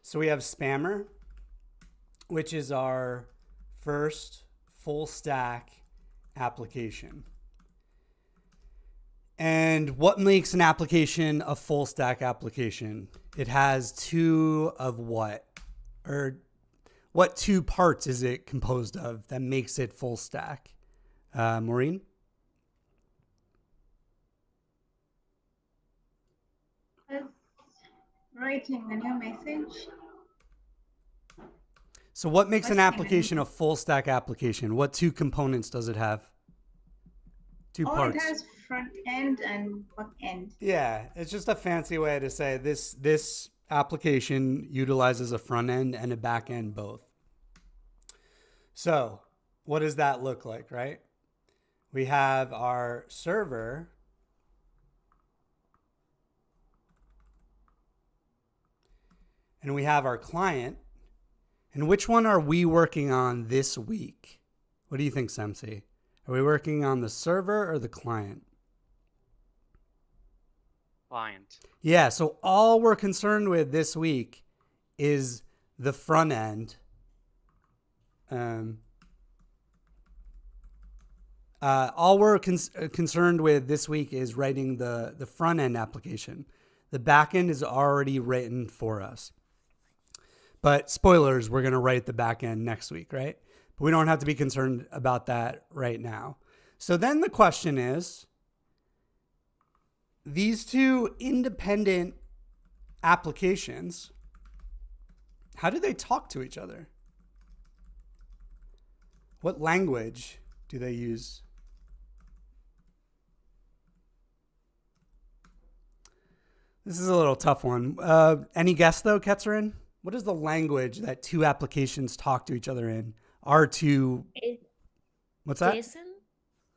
So we have Spammer, which is our first full stack application. And what makes an application a full stack application? It has two of what? Or what two parts is it composed of that makes it full stack? Maureen? Writing a new message. So what makes an application a full stack application? What two components does it have? Two parts. It has front end and back end. Yeah, it's just a fancy way to say this application utilizes a front end and a back end both. So what does that look like, right? We have our server. And we have our client. And which one are we working on this week? What do you think, Semsi? Are we working on the server or the client? Client. Yeah, so all we're concerned with this week is the front end. All we're concerned with this week is writing the front end application. The back end is already written for us. But spoilers, we're going to write the back end next week, right? But we don't have to be concerned about that right now. So then the question is, these two independent applications, how do they talk to each other? What language do they use? This is a little tough one. Any guess though, Ketzerin? What is the language that two applications talk to each other in? What's that?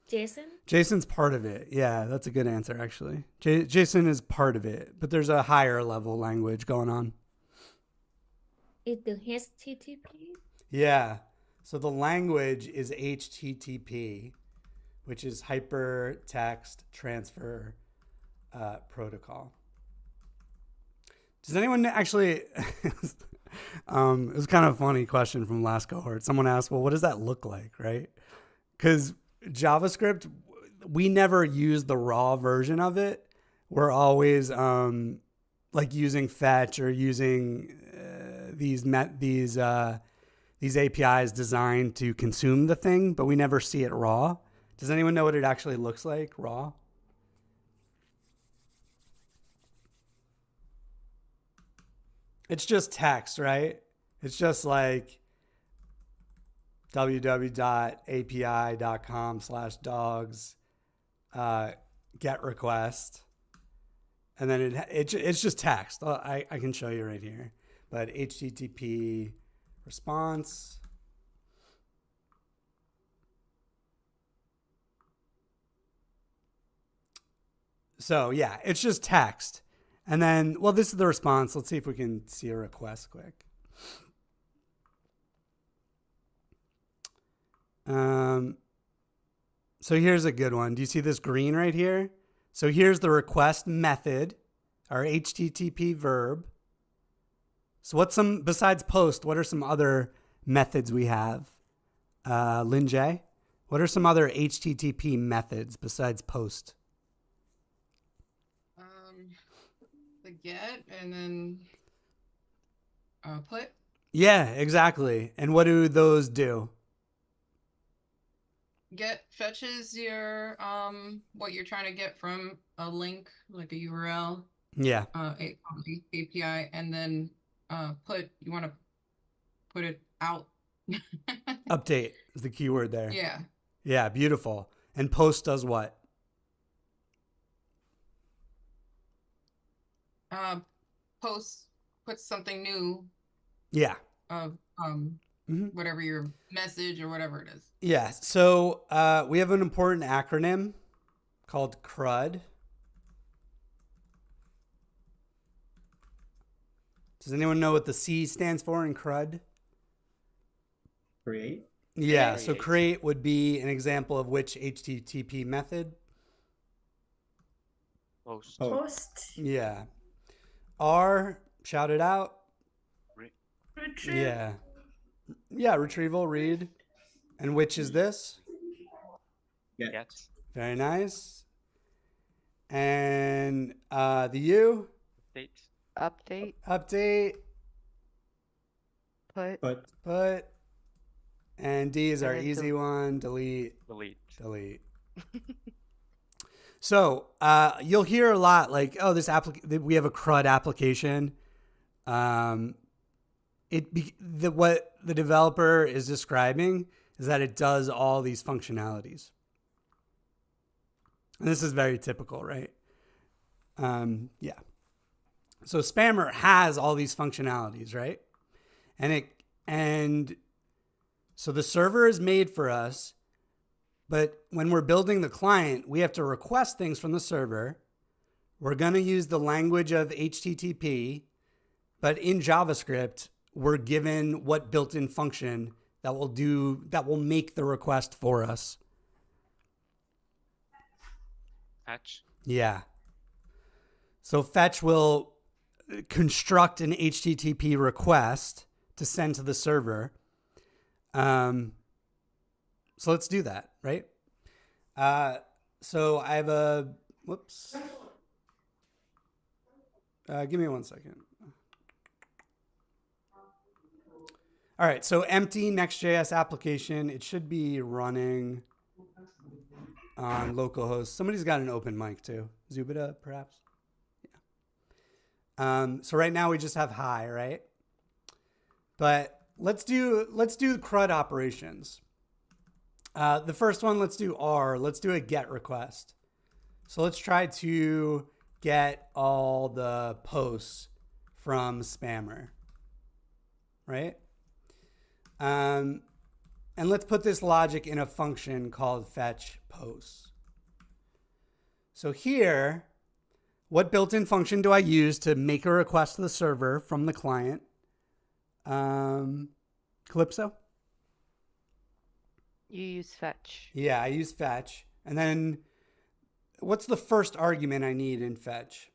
Jason? Jason's part of it. Yeah, that's a good answer, actually. Jason is part of it, but there's a higher level language going on. Is the HTTP? Yeah. So the language is HTTP, which is Hypertext Transfer Protocol. Does anyone actually, it was kind of a funny question from last cohort. Someone asked, well, what does that look like, right? Because JavaScript, we never use the raw version of it. We're always like using fetch or using these APIs designed to consume the thing, but we never see it raw. Does anyone know what it actually looks like raw? It's just text, right? It's just like www.api.com/dogs get request. And then it's just text. I can show you right here. But HTTP response. So yeah, it's just text. And then, well, this is the response. Let's see if we can see a request quick. So here's a good one. Do you see this green right here? So here's the request method, our HTTP verb. So what's besides post, what are some other methods we have? Lin J, what are some other HTTP methods besides post? The get and then put. Yeah, exactly. And what do those do? Get fetches your what you're trying to get from a link, like a URL. Yeah. API, and then put, you want to put it out. Update is the keyword there. Yeah. Yeah, beautiful. And post does what? Post puts something new. Yeah. Of whatever your message or whatever it is. Yeah. So we have an important acronym called CRUD. Does anyone know what the C stands for in CRUD? Create. Yeah. Create. So create would be an example of which HTTP method? Post. Post. Yeah. R, shout it out. retrieve. Yeah. Yeah, retrieval, read. And which is this? Get. Very nice. And the U? Update. Update, Put. put. And D is our And then easy one. Delete. Delete. So you'll hear a lot like, oh, we have a CRUD application. What the developer is describing is that it does all these functionalities. And this is very typical, right? Yeah. So Spammer has all these functionalities, right? And so the server is made for us, but when we're building the client, we have to request things from the server. We're going to use the language of HTTP, but in JavaScript, we're given what built-in function that will make the request for us. Fetch. Yeah. So fetch will construct an HTTP request to send to the server. So let's do that, right? So I have whoops. Give me 1 second. All right, so empty Next.js application. It should be running on localhost. Somebody's got an open mic too. Zubida, perhaps? Yeah. So right now we just have hi, right? But let's do CRUD operations. The first one, let's do R. Let's do a GET request. So let's try to get all the posts from Spammer, right? And let's put this logic in a function called fetch posts. So here, what built-in function do I use to make a request to the server from the client? Calypso? You use fetch. Yeah, I use fetch. And then what's the first argument I need in fetch?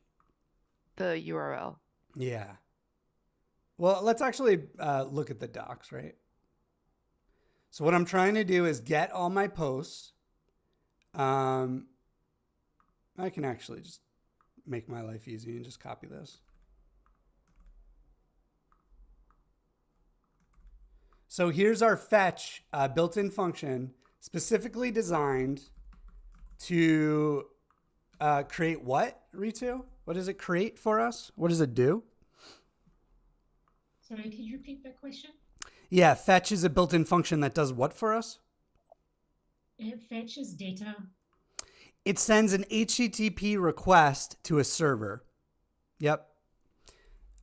The URL. Yeah. Well, let's actually look at the docs, right? So what I'm trying to do is get all my posts. I can actually just make my life easy and just copy this. So here's our fetch built-in function specifically designed to create what, Ritu? What does it create for us? What does it do? Sorry, could you repeat that question? Yeah, fetch is a built-in function that does what for us? It fetches data. It sends an HTTP request to a server. Yep.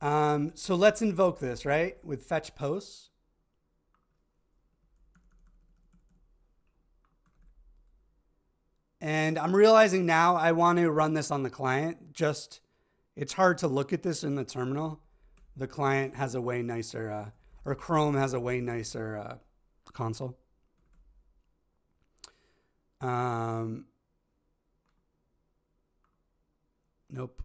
So let's invoke this, right? With fetch posts. And I'm realizing now I want to run this on the client. It's hard to look at this in the terminal. The client has a way nicer, or Chrome has a way nicer console. Nope.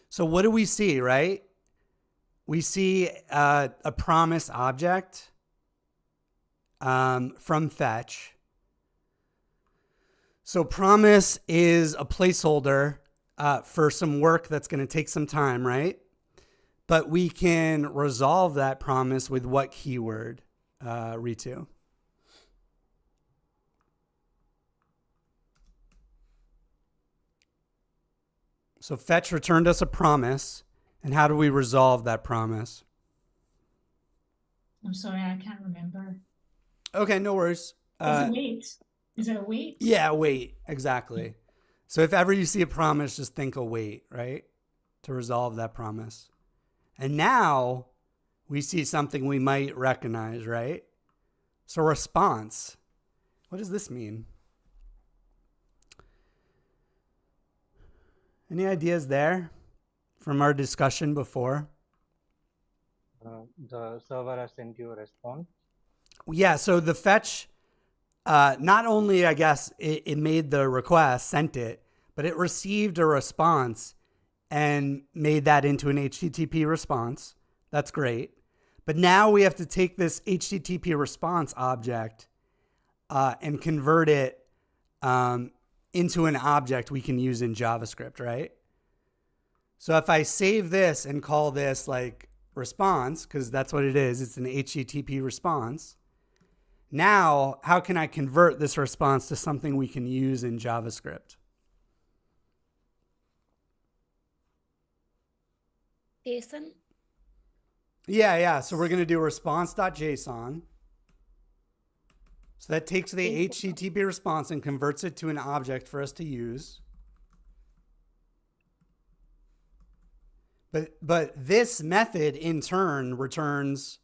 So what do we see, right? We see a promise object from fetch. So promise is a placeholder for some work that's going to take some time, right? But we can resolve that promise with what keyword, Ritu? So fetch returned us a promise. And how do we resolve that promise? I'm sorry, I can't remember. Okay, no worries. Is it wait? Is it a wait? Yeah, wait, exactly. So if ever you see a promise, just think await, right? To resolve that promise. And now we see something we might recognize, right? So response. What does this mean? Any ideas there from our discussion before? The server has sent you a response. Yeah, so the fetch, not only, I guess, it made the request, sent it, but it received a response and made that into an HTTP response. That's great. But now we have to take this HTTP response object and convert it into an object we can use in JavaScript, right? So if I save this and call this like response, because that's what it is, it's an HTTP response. Now, how can I convert this response to something we can use in JavaScript? JSON. Yeah. So we're going to do response.json. So that takes the HTTP response and converts it to an object for us to use. But this method in turn returns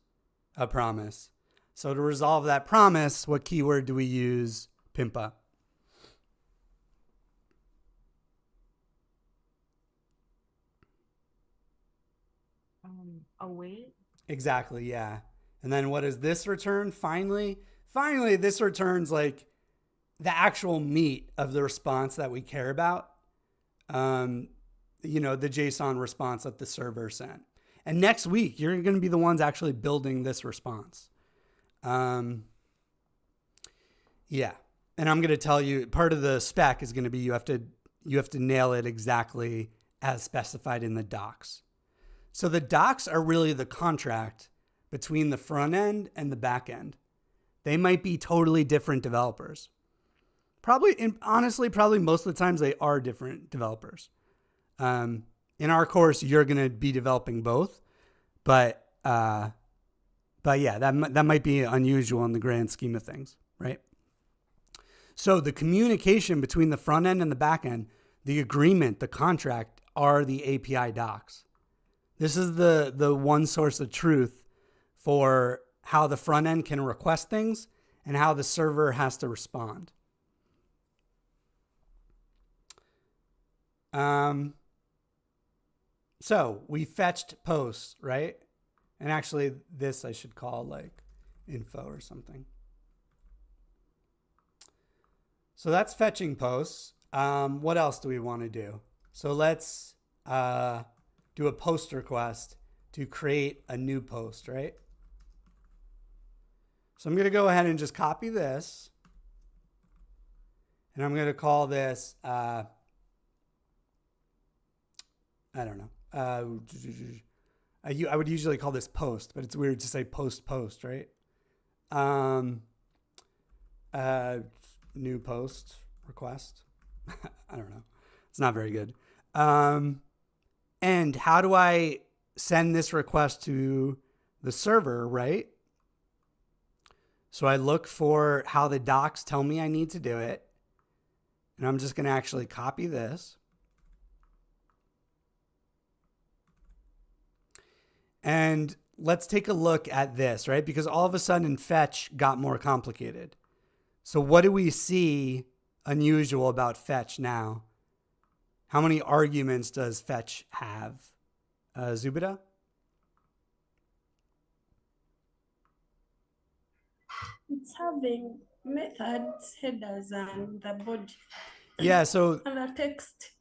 a promise. So to resolve that promise, what keyword do we use? Pimpa. Await. Exactly, yeah. And then what does this return? Finally, this returns like the actual meat of the response that we care about. You know, the JSON response that the server sent. And next week, you're going to be the ones actually building this response. Yeah. And I'm going to tell you, part of the spec is going to be you have to nail it exactly as specified in the docs. So the docs are really the contract between the front end and the back end. They might be totally different developers. Honestly, most of the times they are different developers. In our course, you're going to be developing both, but yeah, that might be unusual in the grand scheme of things, right? So the communication between the front end and the back end, the agreement, the contract are the API docs. This is the one source of truth for how the front end can request things and how the server has to respond. So we fetched posts, right? And actually this I should call like info or something. So that's fetching posts. What else do we want to do? So let's do a post request to create a new post, right? So I'm going to go ahead and just copy this. And I'm going to call this, I don't know. I would usually call this post, but it's weird to say post, right? New post request. I don't know. It's not very good. And how do I send this request to the server, right? So I look for how the docs tell me I need to do it. And I'm just going to actually copy this. And let's take a look at this, right? Because all of a sudden fetch got more complicated. So what do we see unusual about fetch now? How many arguments does fetch have? Zubida? It's having methods, headers, and the body. Yeah, so and the text.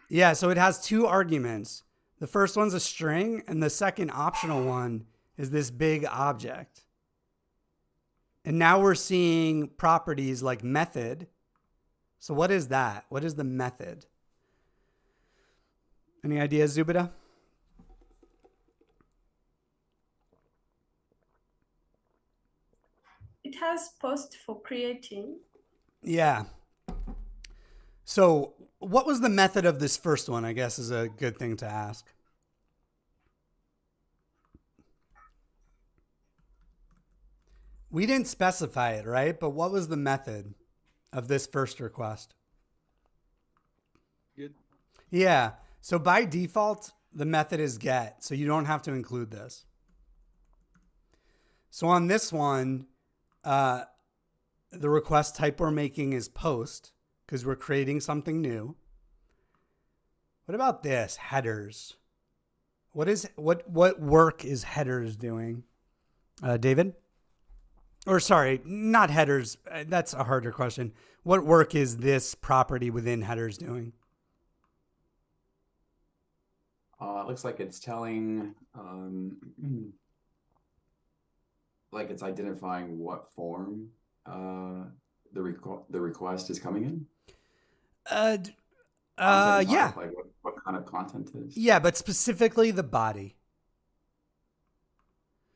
Yeah, so it has two arguments. The first one's a string, and the second optional one is this big object. And now we're seeing properties like method. So what is that? What is the method? Any ideas, Zubida? It has post for creating. Yeah. So what was the method of this first one, I guess, is a good thing to ask. We didn't specify it, right? But what was the method of this first request? Good. Yeah. So by default, the method is get. So you don't have to include this. So on this one, the request type we're making is post because we're creating something new. What about this? Headers. What work is headers doing? David? Or sorry, not headers. That's a harder question. What work is this property within headers doing? It looks like it's telling, like it's identifying what form the request is coming in. Content Yeah. type, like what kind of content is. Yeah, but specifically the body.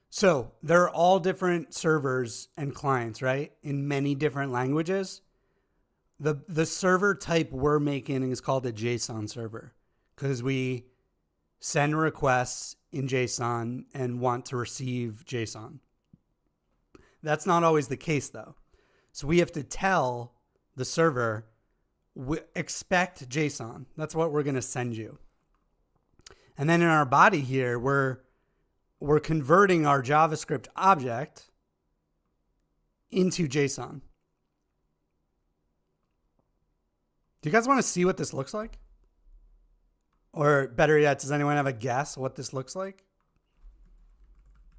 So there are all different servers and clients, right? In many different languages. The server type we're making is called a JSON server because we send requests in JSON and want to receive JSON. That's not always the case though. So we have to tell the server, expect JSON. That's what we're going to send you. And then in our body here, we're converting our JavaScript object into JSON. Do you guys want to see what this looks like? Or better yet, does anyone have a guess what this looks like?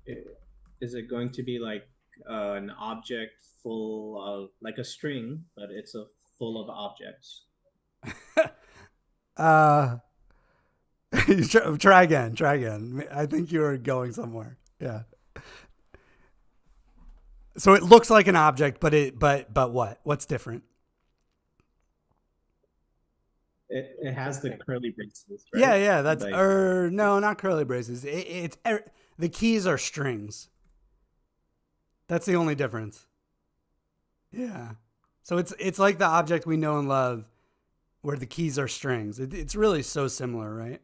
Is it going to be like an object full of, like a string, but it's full of objects? Try again. I think you were going somewhere. Yeah. So it looks like an object, but what? What's different? It has the curly braces, right? Yeah. That's like, no, not curly braces. The keys are strings. That's the only difference. Yeah. So it's like the object we know and love, where the keys are strings. It's really so similar, right?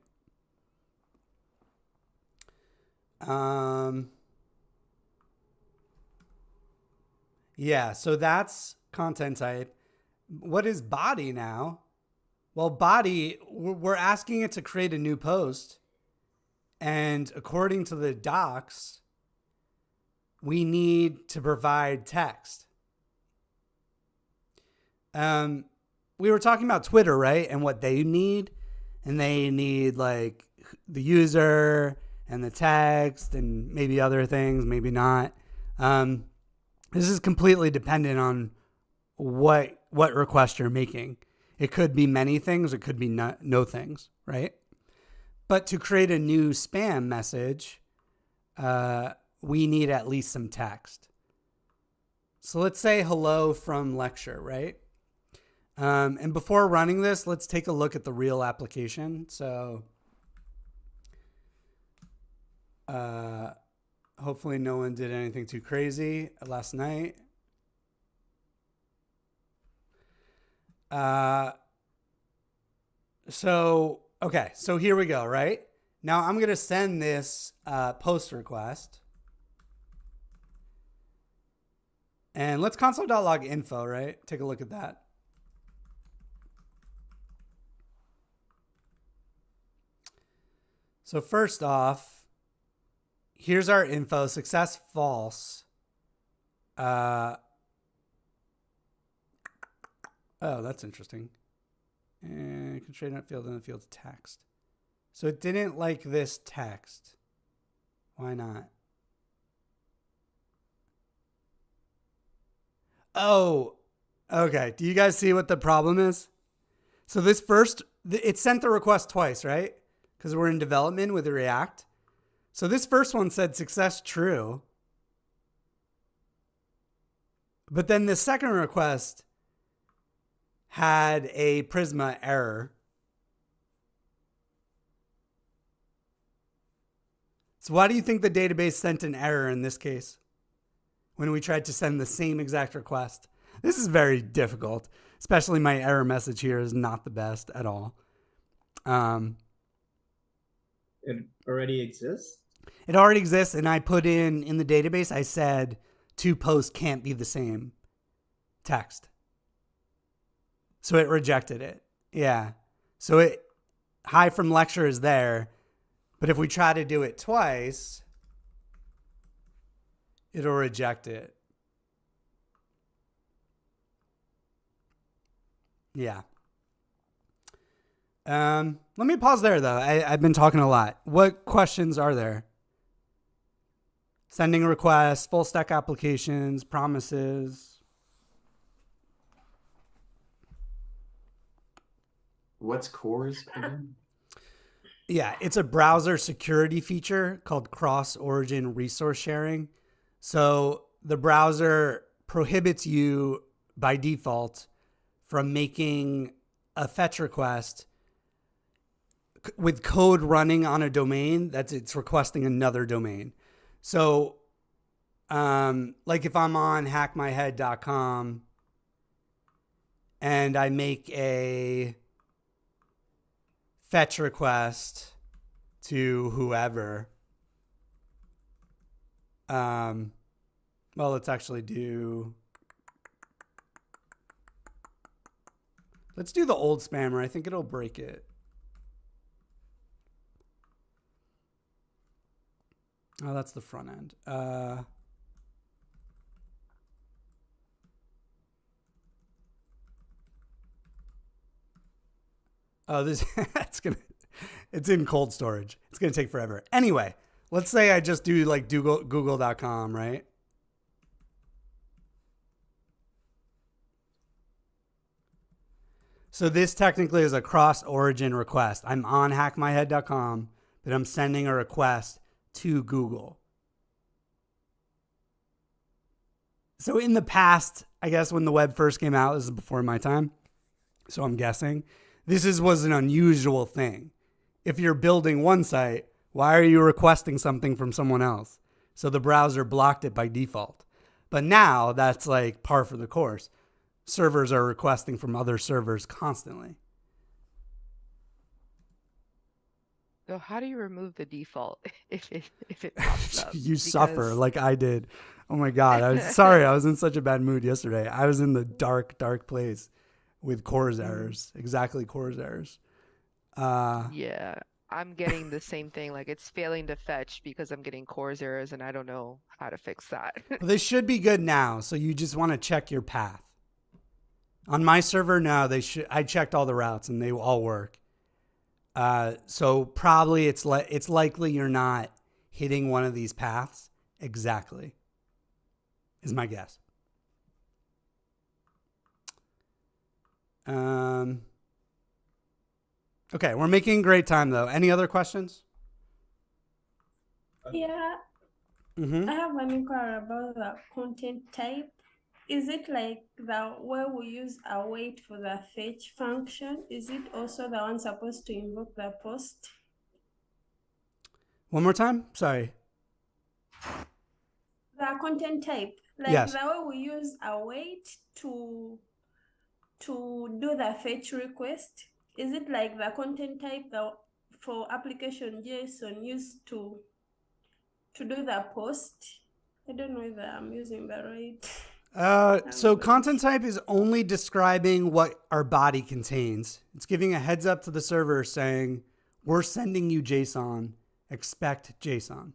Yeah, so that's content type. What is body now? Well, body, we're asking it to create a new post. And according to the docs, we need to provide text. We were talking about Twitter, right? And what they need. And they need like the user and the text and maybe other things, maybe not. This is completely dependent on what request you're making. It could be many things. It could be no things, right? But to create a new spam message, we need at least some text. So let's say hello from lecture, right? And before running this, let's take a look at the real application. So hopefully no one did anything too crazy last night. So here we go, right? Now I'm going to send this post request. And let's console.log info, right? Take a look at that. So first off, here's our info, success false. Oh, that's interesting. And constrain that field in the field text. So it didn't like this text. Why not? Oh, okay. Do you guys see what the problem is? So this first, it sent the request twice, right? Because we're in development with React. So this first one said success true. But then the second request had a Prisma error. So why do you think the database sent an error in this case when we tried to send the same exact request? This is very difficult, especially my error message here is not the best at all. It already exists? It already exists, and I put in the database, I said two posts can't be the same text. So it rejected it. Yeah. So hi from lecture is there, but if we try to do it twice, it'll reject it. Yeah. Let me pause there though. I've been talking a lot. What questions are there? Sending requests, full stack applications, promises. What's cores again? Yeah, it's a browser security feature called cross-origin resource sharing. So the browser prohibits you by default from making a fetch request with code running on a domain it's requesting another domain. So like if I'm on hackmyhead.com and I make a fetch request to whoever, well, let's actually let's do the old spammer. I think it'll break it. Oh, that's the front end. Oh, this it's in cold storage. It's gonna take forever. Anyway, let's say I just do like Google.com, right? So this technically is a cross-origin request. I'm on hackmyhead.com, but I'm sending a request to Google. So in the past, I guess when the web first came out, this is before my time, so I'm guessing, was an unusual thing. If you're building one site, why are you requesting something from someone else? So the browser blocked it by default. But now that's like par for the course. Servers are requesting from other servers constantly. So how do you remove the default if it pops up? You suffer like I did. Oh my God. I was sorry. I was in such a bad mood yesterday. I was in the dark place with CORS errors. Exactly CORS errors. Yeah, I'm getting the same thing. Like it's failing to fetch because I'm getting CORS errors and I don't know how to fix that. Well, they should be good now. So you just want to check your path. On my server now, I checked all the routes and they all work. So probably it's likely you're not hitting one of these paths exactly, is my guess. Okay, we're making great time though. Any other questions? Yeah, Mm-hmm. I have an inquiry about the content type. Is it like the where we use await for the fetch function? Is it also the one supposed to invoke the post? One more time? Sorry. The content type, like Yes. the way we use await to do the fetch request. Is it like the content type that for application JSON used to do the post? I don't know if I'm using the right. So content type is only describing what our body contains. It's giving a heads up to the server saying, we're sending you JSON, expect JSON.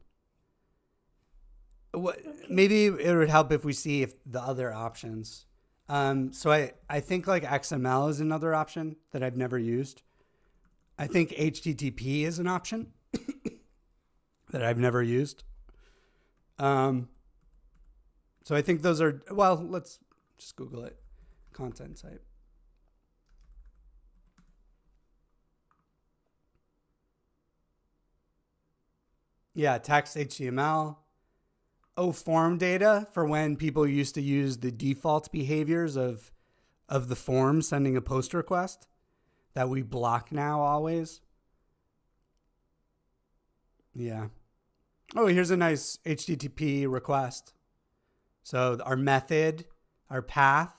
Maybe it would help if we see if the other options. So I think like XML is another option that I've never used. I think HTTP is an option that I've never used. So I think those are, well, let's just Google it. Content type. Yeah, text HTML. Oh, form data for when people used to use the default behaviors of the form sending a post request that we block now always. Yeah. Oh, here's a nice HTTP request. So our method, our path,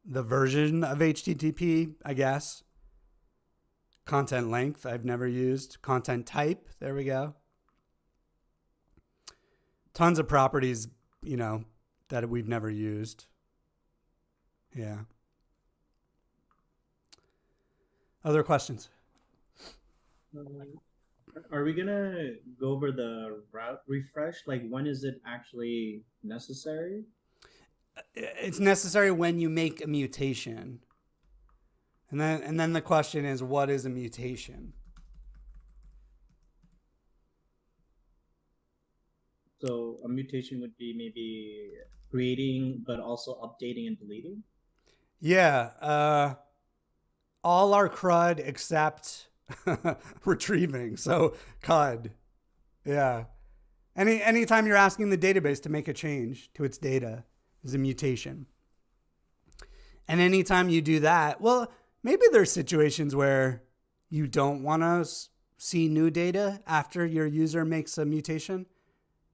the version of HTTP, I guess. Content length, I've never used. Content type, there we go. Tons of properties, that we've never used. Yeah. Other questions? Are we gonna go over the route refresh? Like, when is it actually necessary? It's necessary when you make a mutation. And then the question is, what is a mutation? So a mutation would be maybe creating, but also updating and deleting. Yeah. All our CRUD except retrieving. So CUD. Yeah. Anytime you're asking the database to make a change to its data is a mutation. And anytime you do that, well, maybe there's situations where you don't want to see new data after your user makes a mutation,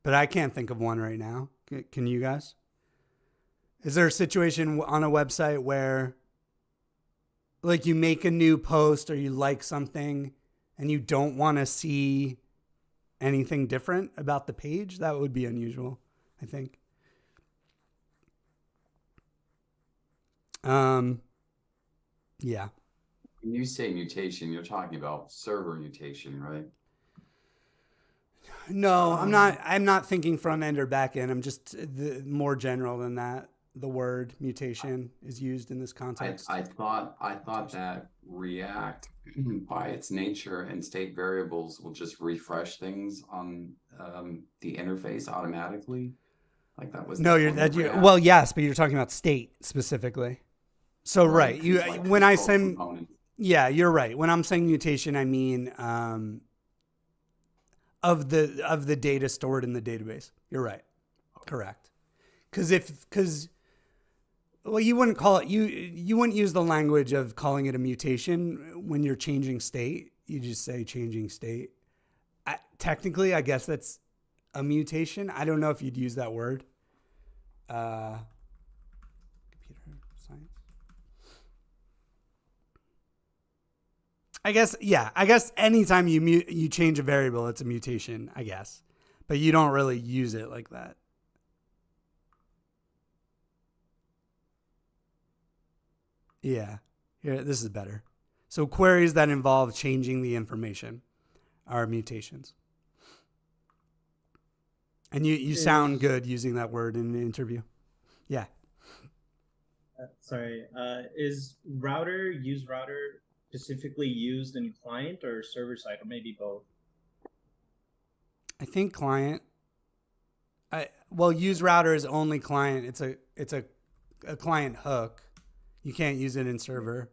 but I can't think of one right now. Can you guys? Is there a situation on a website where like you make a new post or you like something and you don't want to see anything different about the page? That would be unusual, I think. Yeah. When you say mutation, you're talking about server mutation, right? No, I'm not thinking front end or back end. I'm just more general than that. The word mutation is used in this context. I thought that React, by its nature and state variables, will just refresh things on the interface automatically. Like that was no, well, yes, but you're talking about state specifically. So right, you like when I say components. yeah, you're right. When I'm saying mutation, I mean of the data stored in the database. You're right, correct. Because well, you wouldn't call it you wouldn't use the language of calling it a mutation when you're changing state. You just say changing state. Technically, I guess that's a mutation. I don't know if you'd use that word. Computer science. I guess anytime you change a variable, it's a mutation, I guess. But you don't really use it like that. Yeah. Here, this is better. So queries that involve changing the information are mutations. And you sound good using that word in an interview. Yeah. Sorry. Is use router specifically used in client or server side, or maybe both? I think client. Well, use router is only client. It's a client hook. You can't use it in server.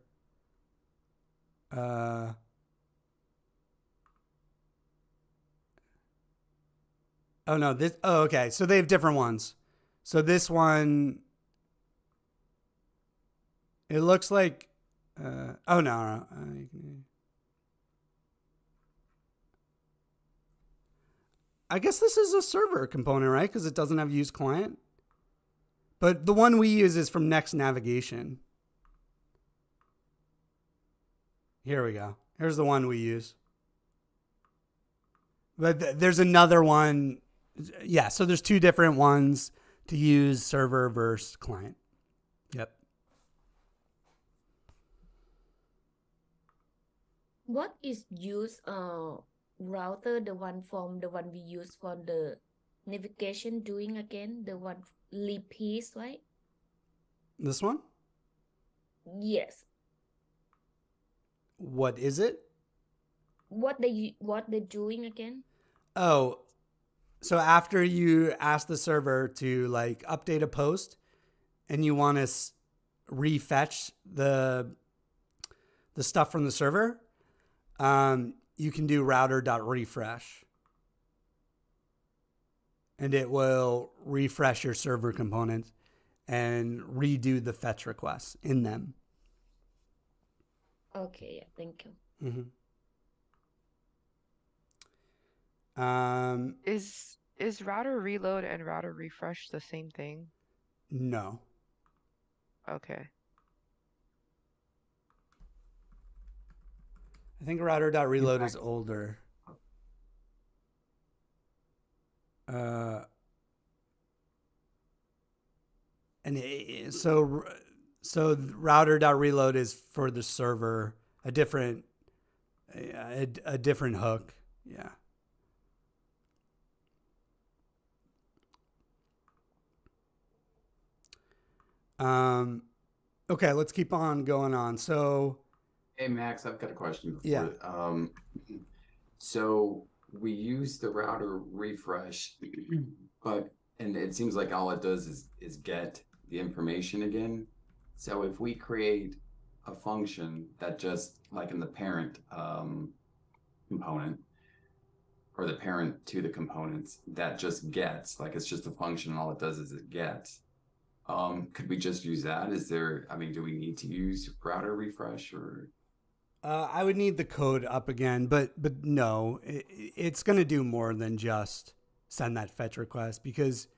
Oh no, this. Oh, okay. So they have different ones. So this one, it looks like. Oh no. I guess this is a server component, right? Because it doesn't have use client. But the one we use is from Next Navigation. Here we go. Here's the one we use. But there's another one. Yeah, so there's two different ones to use, server versus client. Yep. What is use router, the one we use for the navigation doing again, the one lead piece, right? This one? Yes. What is it? What they're doing again? Oh, so after you ask the server to like update a post and you want to refetch the stuff from the server, you can do router.refresh. And it will refresh your server component and redo the fetch requests in them. Okay, yeah, thank you. Mm-hmm. Is router reload and router refresh the same thing? No. Okay. I think router.reload is older. So router.reload is for the server, a different hook. Yeah. Okay, let's keep on going on. So, hey Max, I've got a question before. Yeah. So we use the router refresh, and it seems like all it does is get the information again. So if we create a function that just like in the parent component or the parent to the components that just gets, like it's just a function and all it does is it gets. Could we just use that? Is there, I mean, do we need to use router refresh or? I would need the code up again, but no, it's going to do more than just send that fetch request, because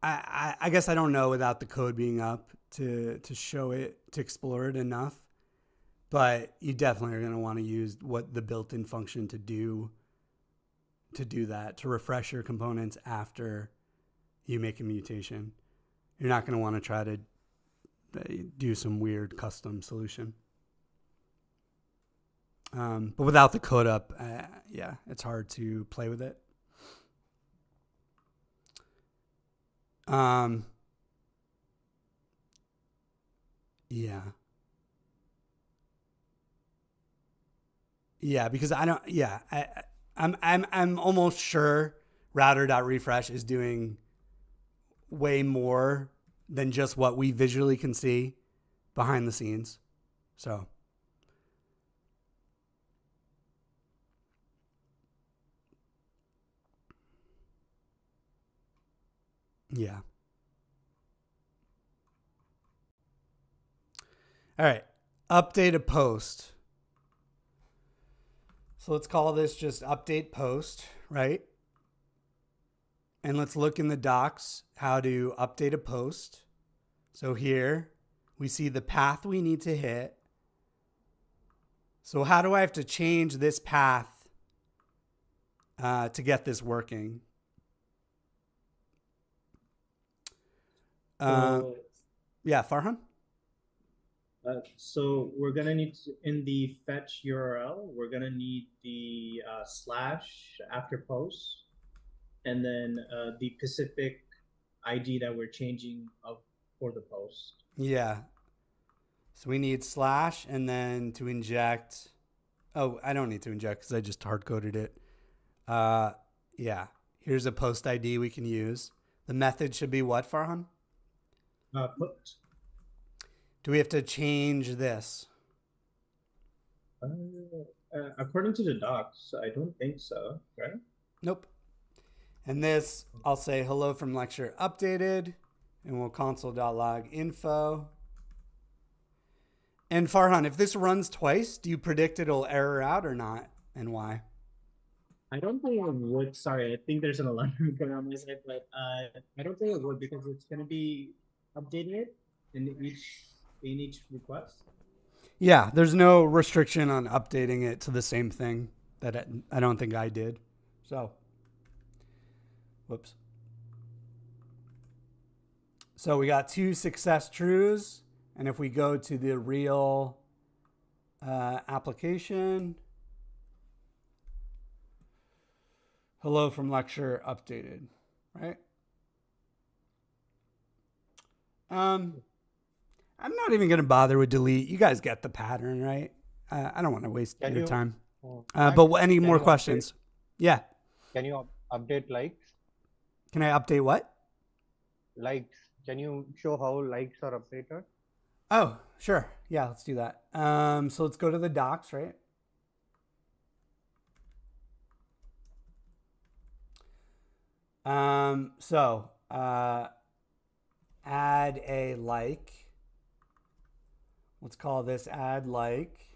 I guess I don't know without the code being up to show it, to explore it enough, but you definitely are going to want to use what the built-in function to do that, to refresh your components after you make a mutation. You're not going to want to try to do some weird custom solution. But without the code up, yeah, it's hard to play with it. Yeah. Yeah, because I don't, yeah, I'm almost sure router.refresh is doing way more than just what we visually can see behind the scenes. So yeah. All right. Update a post. So let's call this just update post, right? And let's look in the docs how to update a post. So here we see the path we need to hit. So how do I have to change this path to get this working? Yeah, Farhan? So we're gonna need to, in the fetch URL, we're gonna need the slash after post, and then the specific ID that we're changing up for the post. Yeah. So we need slash, and then to inject. Oh, I don't need to inject because I just hard coded it. Yeah. Here's a post ID we can use. The method should be what, Farhan? Put. Do we have to change this? According to the docs, I don't think so, right? Nope. And this, I'll say hello from lecture updated, and we'll console.log info. And Farhan, if this runs twice, do you predict it'll error out or not, and why? I don't think it would. Sorry, I think there's an alarm going on my side, but I don't think it would, because it's going to be updating it in each request. Yeah, there's no restriction on updating it to the same thing that I don't think I did. So, whoops. So we got 2 success trues. And if we go to the real application, hello from lecture updated, right? I'm not even going to bother with delete. You guys get the pattern, right? I don't want to waste your time. But any more questions? Yeah. Can you update likes? Can I update what? Likes. Can you show how likes are updated? Oh, sure. Yeah, let's do that. So let's go to the docs, right? So add a like. Let's call this add like.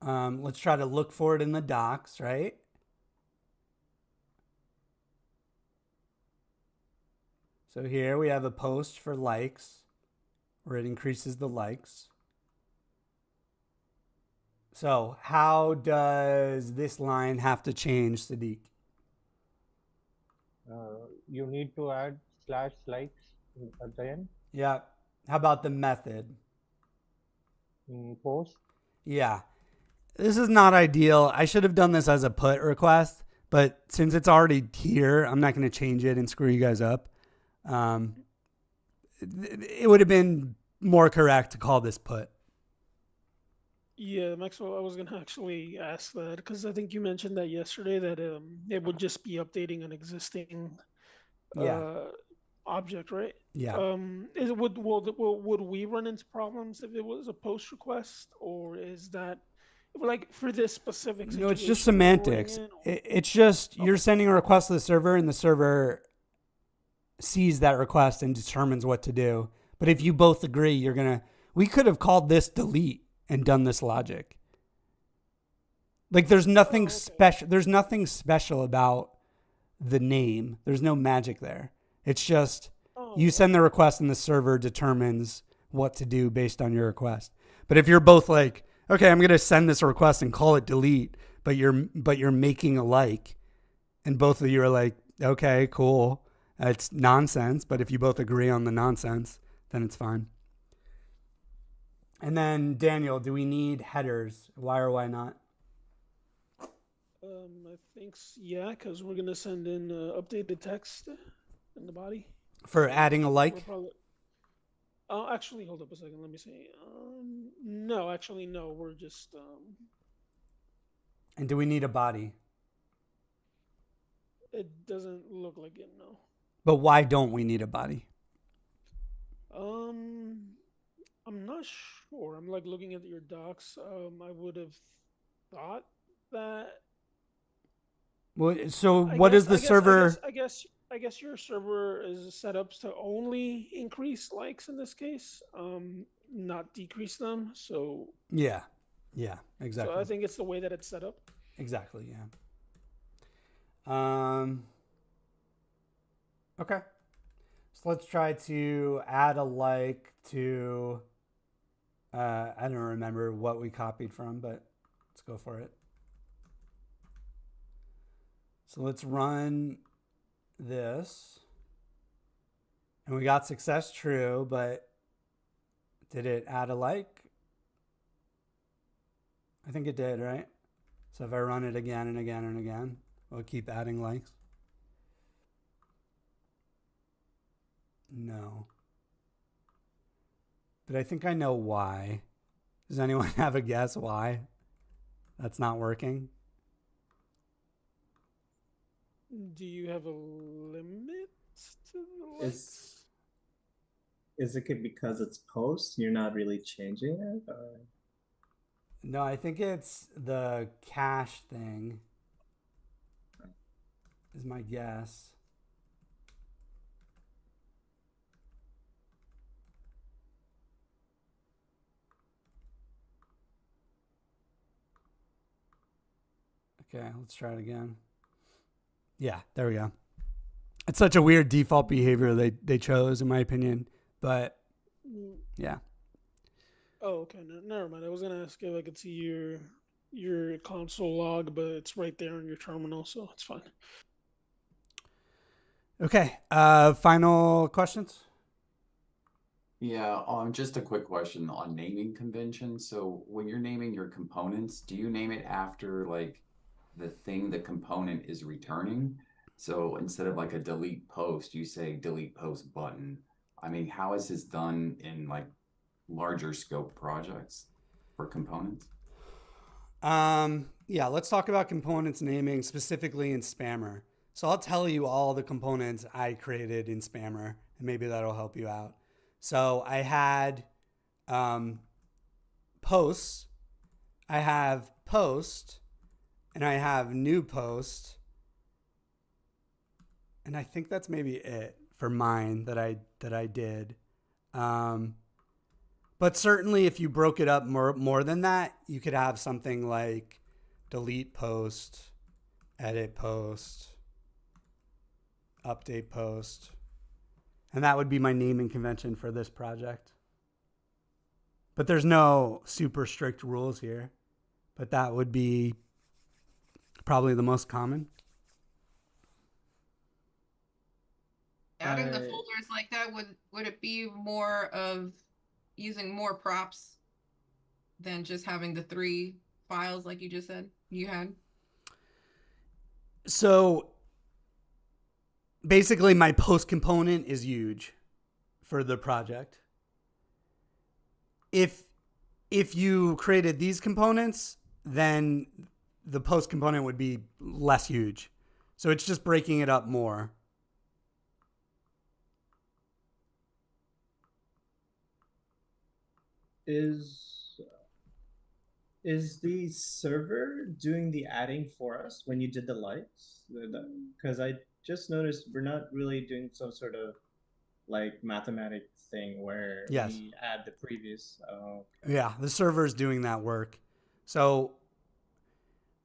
Let's try to look for it in the docs, right? So here we have a post for likes, where it increases the likes. So how does this line have to change, Sadiq? You need to add slash likes at the end. Yeah. How about the method? Post. Yeah. This is not ideal. I should have done this as a put request, but since it's already here, I'm not going to change it and screw you guys up. It would have been more correct to call this put. Yeah, Maxwell, I was going to actually ask that because I think you mentioned that yesterday, that it would just be updating an existing object, right? Yeah. Is it would we run into problems if it was a post request, or is that like for this specific situation? No, it's just we're running semantics. in, It's just you're sending a request to the server, and the server sees that request and determines what to do. But if you both agree, we could have called this delete and done this logic. Like there's nothing special. There's nothing special about the name. There's no magic there. It's just you send the request and the server determines what to do based on your request. But if you're both like, okay, I'm going to send this request and call it delete, but you're making a like, and both of you are like, okay, cool. It's nonsense. But if you both agree on the nonsense, then it's fine. And then Daniel, do we need headers? Why or why not? I think yeah, because we're gonna send in updated text in the body for adding a like. Actually, hold up a second. Let me see. No, actually, no. We're just. And do we need a body? It doesn't look like it, no. But why don't we need a body? I'm not sure. I'm like looking at your docs. I would have thought that. Well, so what is the server? I guess your server is set up to only increase likes in this case, not decrease them. So yeah, exactly. So I think it's the way that it's set up. Exactly. Yeah. Okay. So let's try to add a like to. I don't remember what we copied from, but let's go for it. So let's run this. And we got success true, but did it add a like? I think it did, right? So if I run it again and again and again, we'll keep adding likes. No. But I think I know why. Does anyone have a guess why that's not working? Do you have a limit to the likes? Is it because it's post? You're not really changing it? Or? No, I think it's the cache thing is my guess. Okay, let's try it again. Yeah, there we go. It's such a weird default behavior they chose, in my opinion. But yeah. Oh, okay. No, never mind. I was gonna ask if I could see your console log, but it's right there in your terminal, so it's fine. Okay. Final questions? Yeah, just a quick question on naming convention. So when you're naming your components, do you name it after like the thing the component is returning? So instead of like a delete post, you say delete post button. I mean, how is this done in like larger scope projects for components? Yeah, let's talk about components naming specifically in Spammer. So I'll tell you all the components I created in Spammer, and maybe that'll help you out. So I had posts, I have post, and I have new post. And I think that's maybe it for mine that I did. But certainly if you broke it up more than that, you could have something like delete post, edit post, update post. And that would be my naming convention for this project. But there's no super strict rules here. But that would be probably the most common. Adding the folders like that, would it be more of using more props than just having the 3 files like you just said you had? So basically my post component is huge for the project. If you created these components, then the post component would be less huge. So it's just breaking it up more. is the server doing the adding for us when you did the likes? Because I just noticed we're not really doing some sort of like mathematic thing where Yes. we add the previous. Yeah, the server is doing that work. So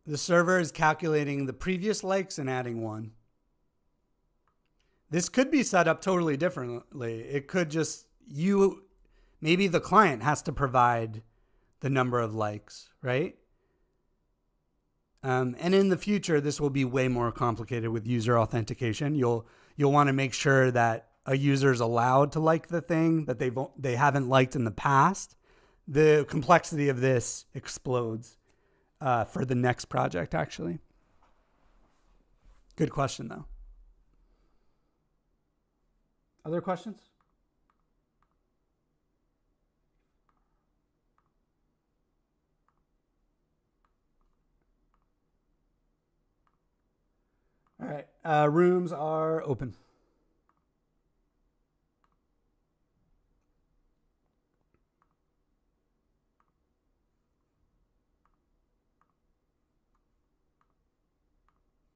the server is calculating the previous likes and adding one. This could be set up totally differently. It could just, maybe the client has to provide the number of likes, right? And in the future, this will be way more complicated with user authentication. You'll want to make sure that a user is allowed to like the thing that they haven't liked in the past. The complexity of this explodes for the next project, actually. Good question, though. Other questions? All right. Rooms are open.